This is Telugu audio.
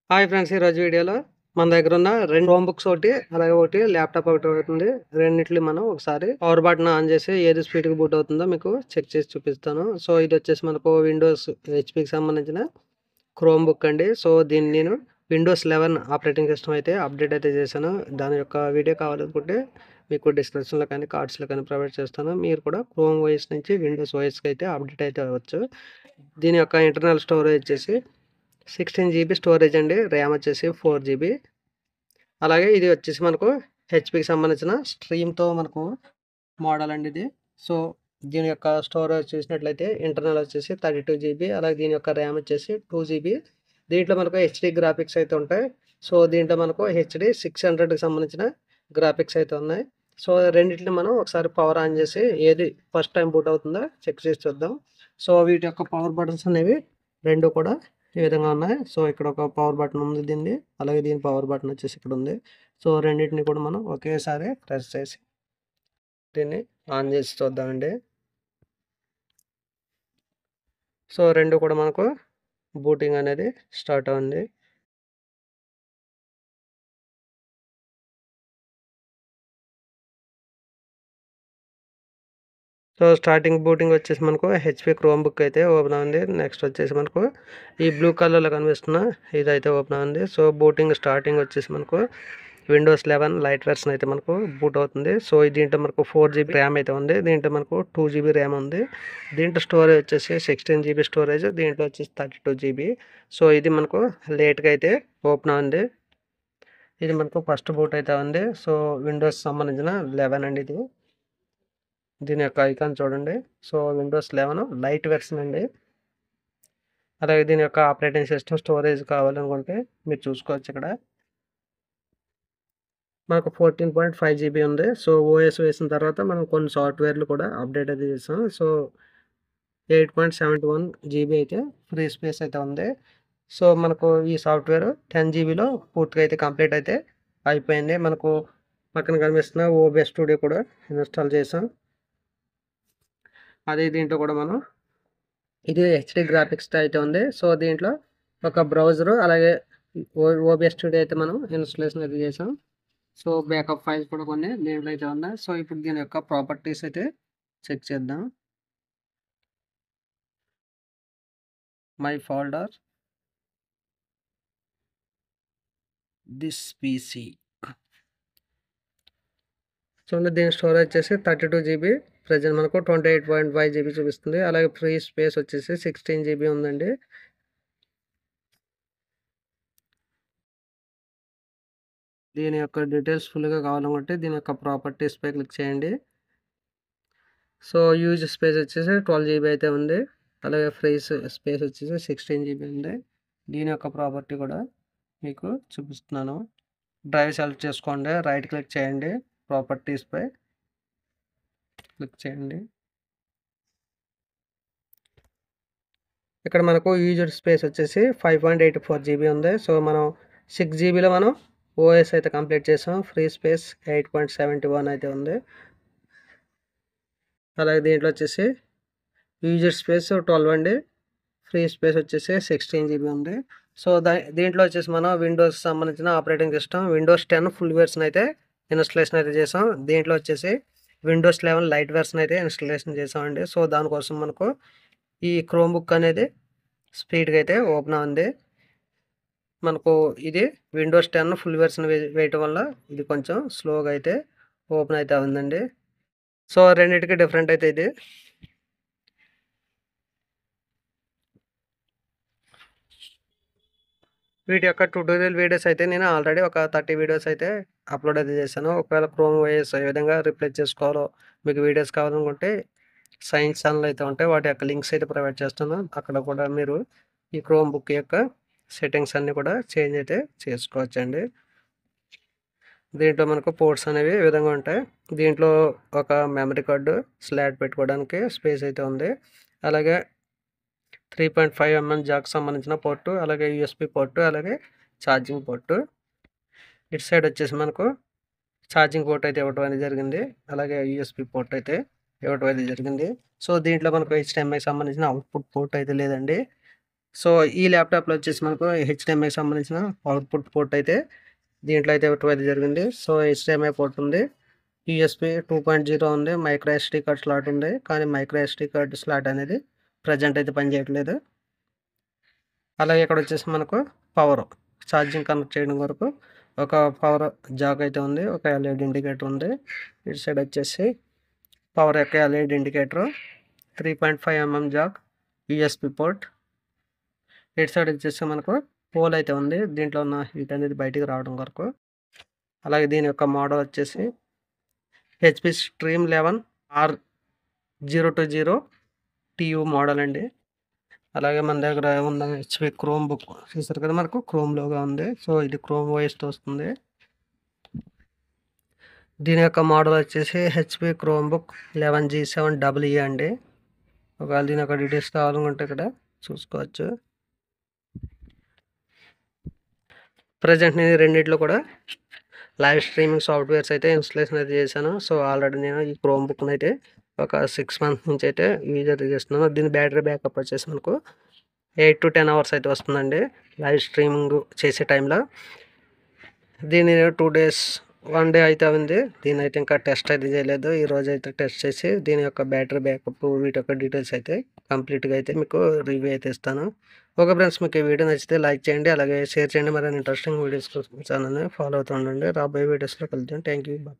హాయ్ ఫ్రెండ్స్, ఈరోజు వీడియోలో మన దగ్గర ఉన్న 2 క్రోమ్ బుక్స్ ఒకటి, అలాగే ఒకటి ల్యాప్టాప్ ఒకటి అవుతుంది. రెండిటిని మనం ఒకసారి పవర్ బటన్ ఆన్ చేసి ఏది స్పీడ్‌గా బూట్ అవుతుందో మీకు చెక్ చేసి చూపిస్తాను. సో, ఇది వచ్చేసి మనకు విండోస్ హెచ్‌పీకి సంబంధించిన క్రోమ్ బుక్ అండి. సో, దీన్ని నేను విండోస్ 11 ఆపరేటింగ్ సిస్టమ్ అయితే అప్డేట్ అయితే చేశాను. దాని యొక్క వీడియో కావాలనుకుంటే మీకు డిస్క్రిప్షన్‌లో కానీ, కార్డ్స్‌లో కానీ ప్రొవైడ్ చేస్తాను. మీరు కూడా క్రోమ్ ఓఎస్ నుంచి విండోస్ ఓఎస్‌కి అయితే అప్డేట్ అయితే అవ్వచ్చు. దీని యొక్క ఇంటర్నల్ స్టోరేజ్ వచ్చేసి 16 జీబీ స్టోరేజ్ అండి. ర్యామ్ వచ్చేసి 4 జీబీ. అలాగే ఇది వచ్చేసి మనకు హెచ్‌పీకి సంబంధించిన స్ట్రీమ్‌తో మనకు మోడల్ అండి ఇది. సో, దీని యొక్క స్టోరేజ్ చూసినట్లయితే ఇంటర్నల్ వచ్చేసి 32 జీబీ. అలాగే దీని యొక్క ర్యామ్ వచ్చేసి 2 జీబీ. దీంట్లో మనకు హెచ్‌డీ గ్రాఫిక్స్ అయితే ఉంటాయి. సో, దీంట్లో మనకు హెచ్‌డీ 600కి సంబంధించిన గ్రాఫిక్స్ అయితే ఉన్నాయి. సో, రెండిటిని మనం ఒకసారి పవర్ ఆన్ చేసి ఏది ఫస్ట్ టైం బూట్ అవుతుందో చెక్ చేసి చూద్దాం. సో, వీటి యొక్క పవర్ బటన్స్ అనేవి 2 కూడా ఈ విధంగా ఉన్నాయి. సో, ఇక్కడ ఒక పవర్ బటన్ ఉంది దీనిది. అలాగే దీని పవర్ బటన్ వచ్చేసి ఇక్కడ ఉంది. సో, రెండిటిని కూడా మనం ఒకేసారి ప్రెస్ చేసి దీన్ని ఆన్ చేసి చూద్దామండి. సో, 2 కూడా మనకు బూటింగ్ అనేది స్టార్ట్ అయింది. సో, స్టార్టింగ్ బూటింగ్ వచ్చేసి మనకు హెచ్‌పీ క్రోమ్ బుక్ అయితే ఓపెన్ అయింది. నెక్స్ట్ వచ్చేసి మనకు ఈ బ్లూ కలర్‌లో కనిపిస్తున్న ఇదైతే ఓపెన్ అయింది. సో, బూటింగ్ స్టార్టింగ్ వచ్చేసి మనకు విండోస్ 11 లైట్ వెర్షన్ అయితే మనకు బూట్ అవుతుంది. సో, దీంట్లో మనకు 4 జీబీ ర్యామ్ అయితే ఉంది. దీంట్లో మనకు 2 జీబీ ర్యామ్ ఉంది. దీంట్లో స్టోరేజ్ వచ్చేసి 16 జీబీ స్టోరేజ్. దీంట్లో వచ్చేసి 32 జీబీ. సో, ఇది మనకు లేట్‌గా అయితే ఓపెన్ అయింది. ఇది మనకు ఫస్ట్ బూట్ అయితే ఉంది. సో, విండోస్ సంబంధించిన 11 అండి ఇది. దీని యొక్క ఐకాన్ చూడండి. సో, విండోస్ 11 లైట్ వెర్షన్ అండి. అలాగే దీని యొక్క ఆపరేటింగ్ సిస్టమ్ స్టోరేజ్ కావాలనుకుంటే మీరు చూసుకోవచ్చు ఇక్కడ. మనకు 14.5 జీబీ ఉంది. సో, ఓఎస్ వేసిన తర్వాత మనం కొన్ని సాఫ్ట్‌వేర్‌లు కూడా అప్డేట్ అయితే చేసాం. సో, 8.71 జీబీ అయితే ఫ్రీ స్పేస్ అయితే ఉంది. సో, మనకు ఈ సాఫ్ట్‌వేర్ 10 జీబీలో పూర్తిగా అయితే కంప్లీట్ అయితే అయిపోయింది. మనకు పక్కన కనిపిస్తున్న ఓబీఎస్ స్టూడియో కూడా ఇన్‌స్టాల్ చేసాం. అదే దీంట్లో కూడా మనం ఇది హెచ్‌డీ గ్రాఫిక్స్‌తో అయితే ఉంది. సో, దీంట్లో ఒక బ్రౌజరు అలాగే ఓబీఎస్ స్టూడియో అయితే మనం ఇన్‌స్టాలేషన్ అయితే చేసాం. సో, బ్యాకప్ ఫైల్స్ కూడా కొన్ని దీంట్లో అయితే ఉన్నాయి. సో, ఇప్పుడు దీని యొక్క ప్రాపర్టీస్ అయితే చెక్ చేద్దాం. My folder, this PC. చూడండి, దీని స్టోరేజ్ వచ్చేసి 32 జీబీ. ప్రెజెంట్ మనకు 28.5 జీబీ చూపిస్తుంది. అలాగే ఫ్రీ స్పేస్ వచ్చేసి 16 జీబీ ఉందండి. దీని యొక్క డీటెయిల్స్ ఫుల్‌గా కావాలనుకుంటే దీని యొక్క ప్రాపర్టీస్‌పై క్లిక్ చేయండి. సో, యూజ్ స్పేస్ వచ్చేసి 12 జీబీ అయితే ఉంది. అలాగే ఫ్రీ స్పేస్ వచ్చేసి 16 జీబీ ఉంది. దీని యొక్క ప్రాపర్టీ కూడా మీకు చూపిస్తున్నాను. డ్రైవ్ సెలెక్ట్ చేసుకోండి. రైట్ క్లిక్ చేయండి. ప్రాపర్టీస్‌పై క్లిక్ చేయండి. ఇక్కడ మనకు యూజర్ స్పేస్ వచ్చేసి 5.84 జీబీ ఉంది. సో, మనం 6 జీబీలో మనం ఓఎస్ అయితే కంప్లీట్ చేసాం. ఫ్రీ స్పేస్ 8.71 అయితే ఉంది. అలాగే దీంట్లో వచ్చేసి యూజర్ స్పేస్ 12 అండి. ఫ్రీ స్పేస్ వచ్చేసి 16 జీబీ ఉంది. సో, దీంట్లో వచ్చేసి మనం విండోస్ సంబంధించిన operating system Windows 10 full version అయితే ఇన్‌స్టాలేషన్ అయితే చేసాం. దీంట్లో వచ్చేసి విండోస్ 11 లైట్ వెర్షన్ అయితే ఇన్‌స్టాలేషన్ చేసామండి. సో, దానికోసం మనకు ఈ క్రోమ్ బుక్ అనేది స్పీడ్‌గా అయితే ఓపెన్ అయింది. మనకు ఇది విండోస్ 10 ఫుల్ వెర్షన్ వేయటం వల్ల ఇది కొంచెం స్లోగా అయితే ఓపెన్ అయితే అవుతుందండి. సో, రెండిటికి డిఫరెంట్ అయితే ఇది. వీటి యొక్క ట్యుటోరియల్ వీడియోస్ అయితే నేను ఆల్రెడీ ఒక 30 వీడియోస్ అయితే అప్లోడ్ అయితే చేశాను. ఒకవేళ క్రోమ్ ఓఎస్ ఏ విధంగా రిప్లేస్ చేసుకోవాలో మీకు వీడియోస్ కావాలనుకుంటే సైన్స్ ఛానల్ అయితే ఉంటాయి. వాటి యొక్క లింక్స్ అయితే ప్రొవైడ్ చేస్తాను. అక్కడ కూడా మీరు ఈ క్రోమ్ బుక్ యొక్క సెట్టింగ్స్ అన్నీ కూడా చేంజ్ అయితే చేసుకోవచ్చండి. దీంట్లో మనకు పోర్ట్స్ అనేవి ఈ విధంగా ఉంటాయి. దీంట్లో ఒక మెమరీ కార్డు స్లాట్ పెట్టుకోవడానికి స్పేస్ అయితే ఉంది. అలాగే 3.5 జాక్ సంబంధించిన పోర్టు, అలాగే యూఎస్బీ పోర్టు, అలాగే ఛార్జింగ్ పోర్టు. ఇటు సైడ్ వచ్చేసి మనకు ఛార్జింగ్ పోర్ట్ అయితే ఇవ్వడం అనేది జరిగింది. అలాగే యూఎస్బీ పోర్ట్ అయితే ఇవ్వడం అయితే జరిగింది. సో, దీంట్లో మనకు హెచ్‌డీఎంఐకి సంబంధించిన అవుట్‌పుట్ పోర్ట్ అయితే లేదండి. సో ఈ ల్యాప్టాప్లో వచ్చేసి మనకు హెచ్డిఎంఐకి సంబంధించిన అవుట్పుట్ పోర్ట్ అయితే దీంట్లో అయితే ఇవ్వటం అయితే జరిగింది. సో హెచ్డిఎంఐ పోర్ట్ ఉంది, యూఎస్బి 2.0 ఉంది, మైక్రో ఎస్డి కార్డ్ స్లాట్ ఉంది. కానీ మైక్రో ఎస్డి కార్డ్ స్లాట్ అనేది ప్రజెంట్ అయితే పనిచేయట్లేదు. అలాగే ఇక్కడ వచ్చేసి మనకు పవర్ ఛార్జింగ్ కనెక్ట్ చేయడం వరకు ఒక పవర్ జాక్ అయితే ఉంది, ఒక ఎల్ఈడి ఇండికేటర్ ఉంది. ఇటు సైడ్ వచ్చేసి పవర్ యొక్క LED indicator, 3.5 Jack, USB port. ఇటు సైడ్ వచ్చేసి మనకు పోల్ అయితే ఉంది, దీంట్లో ఉన్న హీట్ అనేది బయటికి రావడం వరకు. అలాగే దీని యొక్క మోడల్ వచ్చేసి HP stream 11 R020 TU model అండి. అలాగే మన దగ్గర ఉన్న హెచ్పి క్రోమ్ బుక్ చూసారు కదా, మనకు క్రోమ్ లోగా ఉంది. సో ఇది క్రోమ్ ఓఎస్తో వస్తుంది. దీని యొక్క మోడల్ వచ్చేసి హెచ్పి క్రోమ్ బుక్ 11G7EE అండి. ఒకవేళ దీని యొక్క డీటెయిల్స్ కావాలనుకుంటే ఇక్కడ చూసుకోవచ్చు. ప్రజెంట్ నేను రెండిట్లో కూడా లైవ్ స్ట్రీమింగ్ సాఫ్ట్వేర్స్ అయితే ఇన్స్టాలేషన్ అయితే చేశాను. సో ఆల్రెడీ నేను ఈ క్రోమ్ బుక్ని అయితే ఒక 6 మంత్స్ నుంచి అయితే యూజ్ అయితే చేస్తున్నాను. దీని బ్యాటరీ బ్యాకప్ వచ్చేసి మనకు 8 to 10 అవర్స్ అయితే వస్తుందండి లైవ్ స్ట్రీమింగ్ చేసే టైంలో. దీని 2 days 1 day అయితే ఉంది. దీని అయితే ఇంకా టెస్ట్ అయితే చేయలేదు. ఈరోజు అయితే టెస్ట్ చేసి దీని యొక్క బ్యాటరీ బ్యాకప్ వీటి యొక్క డీటెయిల్స్ అయితే కంప్లీట్గా అయితే మీకు రివ్యూ అయితే ఇస్తాను. ఓకే ఫ్రెండ్స్, మీకు ఈ వీడియో నచ్చితే లైక్ చేయండి, అలాగే షేర్ చేయండి. మరిన్ని ఇంట్రెస్టింగ్ వీడియోస్ కోసం ఛానల్ని ఫాలో అవుతూ ఉండండి. రాబోయే వీడియోస్లో కలుద్దాం. Thank you, bye.